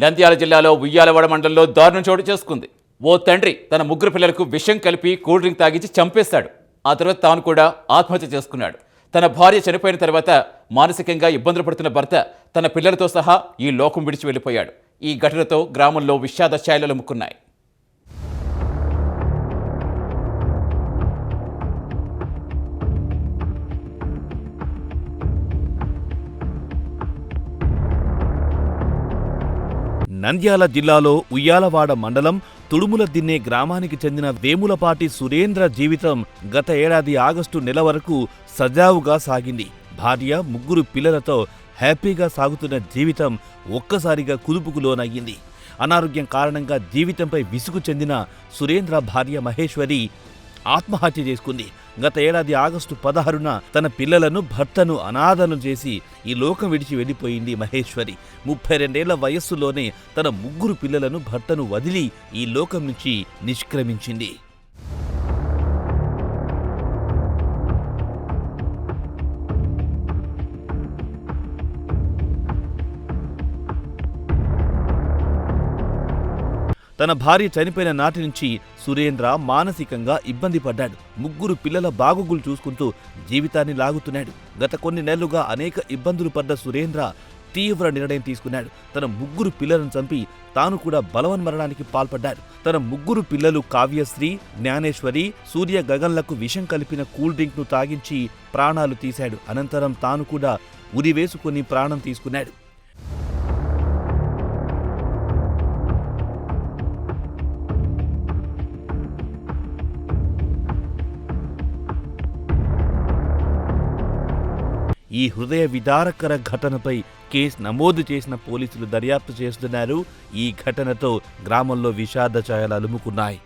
నంద్యాల జిల్లాలో ఉయ్యాలవాడ మండలంలో దారుణం చోటు చేసుకుంది. ఓ తండ్రి తన ముగ్గురు పిల్లలకు విషం కలిపి కూల్ డ్రింక్ తాగించి చంపేశాడు. ఆ తర్వాత తాను కూడా ఆత్మహత్య చేసుకున్నాడు. తన భార్య చనిపోయిన తర్వాత మానసికంగా ఇబ్బందులు పడుతున్న భర్త తన పిల్లలతో సహా ఈ లోకం విడిచి వెళ్ళిపోయాడు. ఈ ఘటనతో గ్రామంలో విషాద ఛాయలు అలుముకున్నాయి. నంద్యాల జిల్లాలో ఉయ్యాలవాడ మండలం తుడుముల దిన్నే గ్రామానికి చెందిన వేములపాటి సురేంద్ర జీవితం గత ఏడాది ఆగస్టు నెల వరకు సజావుగా సాగింది. భార్య, ముగ్గురు పిల్లలతో హ్యాపీగా సాగుతున్న జీవితం ఒక్కసారిగా కుదుపుకు లోనయ్యింది. అనారోగ్యం కారణంగా జీవితంపై విసుగు చెందిన సురేంద్ర భార్య మహేశ్వరి ఆత్మహత్య చేసుకుంది. గత ఏడాది ఆగస్టు 16న తన పిల్లలను, భర్తను అనాథను చేసి ఈ లోకం విడిచి వెళ్ళిపోయింది మహేశ్వరి. 32 వయస్సులోనే తన ముగ్గురు పిల్లలను, భర్తను వదిలి ఈ లోకం నుంచి నిష్క్రమించింది. తన భార్య చనిపోయిన నాటి నుంచి సురేంద్ర మానసికంగా ఇబ్బంది పడ్డాడు. ముగ్గురు పిల్లల బాగోగులు చూసుకుంటూ జీవితాన్ని లాగుతున్నాడు. గత కొన్ని నెలలుగా అనేక ఇబ్బందులు పడ్డ సురేంద్ర తీవ్ర నిర్ణయం తీసుకున్నాడు. తన ముగ్గురు పిల్లలను చంపి తాను కూడా బలవన్మరణానికి పాల్పడ్డాడు. తన ముగ్గురు పిల్లలు కావ్యశ్రీ, జ్ఞానేశ్వరి, సూర్య గగన్లకు విషం కలిపిన కూల్ డ్రింక్ను తాగించి ప్రాణాలు తీశాడు. అనంతరం తాను కూడా ఉరివేసుకుని ప్రాణం తీసుకున్నాడు. ఈ హృదయ విదారకర ఘటనపై కేసు నమోదు చేసిన పోలీసులు దర్యాప్తు చేస్తున్నారు. ఈ ఘటనతో గ్రామంలో విషాద ఛాయలు అలుముకున్నాయి.